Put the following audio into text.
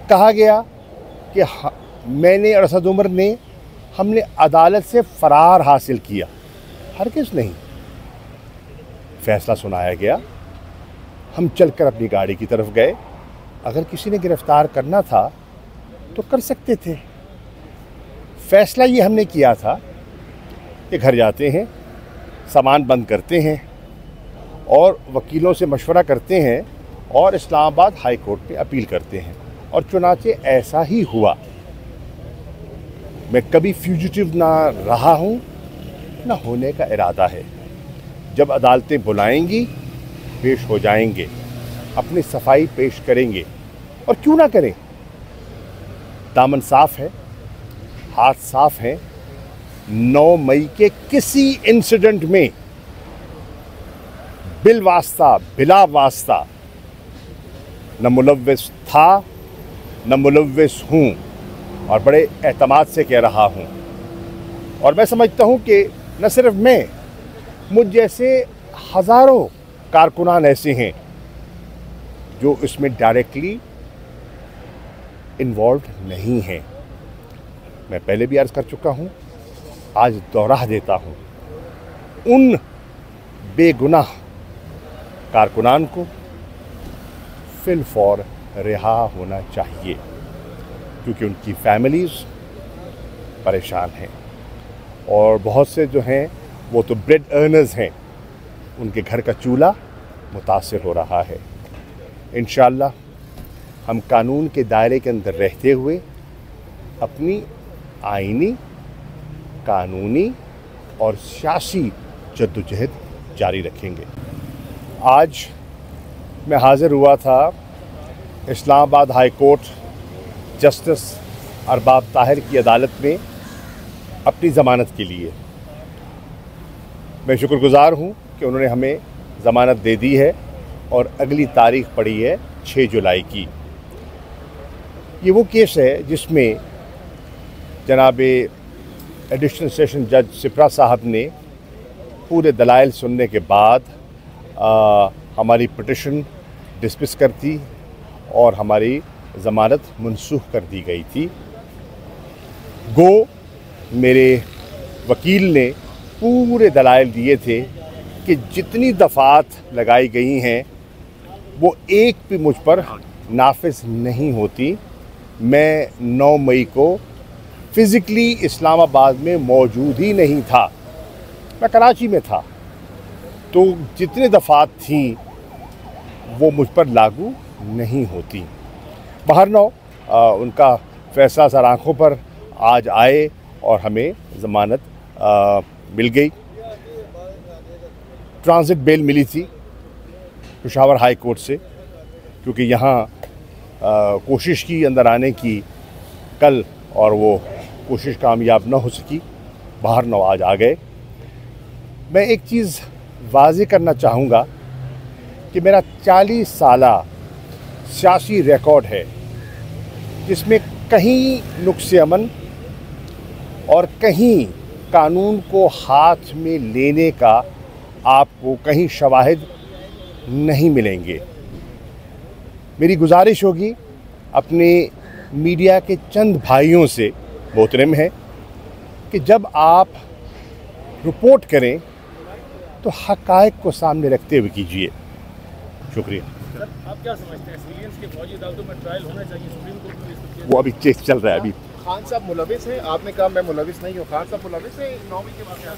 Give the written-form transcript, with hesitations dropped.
کہا گیا کہ میں نے اور اسد عمر نے ہم نے عدالت سے فرار حاصل کیا، ہرگز نہیں۔ فیصلہ سنایا گیا، ہم چل کر اپنی گاڑی کی طرف گئے۔ اگر کسی نے گرفتار کرنا تھا تو کر سکتے تھے۔ فیصلہ یہ ہم نے کیا تھا کہ گھر جاتے ہیں، سامان بند کرتے ہیں اور وکیلوں سے مشورہ کرتے ہیں اور اسلام آباد ہائی کورٹ میں اپیل کرتے ہیں، اور چنانچہ ایسا ہی ہوا۔ میں کبھی فیوجیٹیو نہ رہا ہوں، نہ ہونے کا ارادہ ہے۔ جب عدالتیں بلائیں گی پیش ہو جائیں گے، اپنی صفائی پیش کریں گے، اور کیوں نہ کریں۔ دامن صاف ہے، ہاتھ صاف ہیں۔ 9 مئی کے کسی انسیڈنٹ میں بالواسطہ بلا واسطہ نہ ملوث تھا نہ ملوث ہوں، اور بڑے اعتماد سے کہہ رہا ہوں۔ اور میں سمجھتا ہوں کہ نہ صرف میں، مجھ جیسے ہزاروں کارکنان ایسے ہیں جو اس میں ڈائریکٹلی انوالوڈ نہیں ہیں۔ میں پہلے بھی عرض کر چکا ہوں، آج دوہرا دیتا ہوں، ان بے گناہ کارکنان کو فی الفور رہا ہونا چاہیے، کیونکہ ان کی فیملیز پریشان ہیں، اور بہت سے جو ہیں وہ تو بریڈ ارنرز ہیں، ان کے گھر کا چولہا متاثر ہو رہا ہے۔ انشاءاللہ ہم قانون کے دائرے کے اندر رہتے ہوئے اپنی آئینی، قانونی اور سیاسی جدوجہد جاری رکھیں گے۔ آج میں حاضر ہوا تھا اسلام آباد ہائی کورٹ جسٹس ارباب طاہر کی عدالت میں اپنی ضمانت کے لیے۔ میں شکر گزار ہوں کہ انہوں نے ہمیں ضمانت دے دی ہے، اور اگلی تاریخ پڑی ہے 6 جولائی کی۔ یہ وہ کیس ہے جس میں جناب ایڈیشنل سیشن جج سپرا صاحب نے پورے دلائل سننے کے بعد ہماری پٹیشن ڈسمس کر دی اور ہماری ضمانت منسوخ کر دی گئی تھی۔ گو میرے وکیل نے پورے دلائل دیے تھے کہ جتنی دفعات لگائی گئی ہیں وہ ایک بھی مجھ پر نافذ نہیں ہوتی۔ میں 9 مئی کو فزیکلی اسلام آباد میں موجود ہی نہیں تھا، میں کراچی میں تھا، تو جتنی دفعات تھیں وہ مجھ پر لاگو نہیں ہوتی۔ بہرنو ان کا فیصلہ سر آنکھوں پر آج آئے اور ہمیں ضمانت مل گئی۔ ٹرانزٹ بیل ملی تھی پشاور ہائی کورٹ سے، کیونکہ یہاں کوشش کی اندر آنے کی کل، اور وہ کوشش کامیاب نہ ہو سکی۔ بہرنو آج آ گئے۔ میں ایک چیز واضح کرنا چاہوں گا کہ میرا 40 سالہ سیاسی ریکارڈ ہے، جس میں کہیں نقص امن اور کہیں قانون کو ہاتھ میں لینے کا آپ کو کہیں شواہد نہیں ملیں گے۔ میری گزارش ہوگی اپنے میڈیا کے چند بھائیوں سے، محترم ہے، کہ جب آپ رپورٹ کریں تو حقائق کو سامنے رکھتے ہوئے کیجیے۔ شکریہ۔ سر آپ کیا سمجھتے ہیں سیلینس کے فوجی عدالتوں میں ٹرائل ہونا چاہیے؟ سپریم کورٹ میں وہ ابھی کیس چل رہا ہے۔ ابھی خان صاحب ملوث ہیں، آپ نے کہا میں ملوث نہیں ہوں، خان صاحب ملوث ہیں 9 مئی کے واقعات؟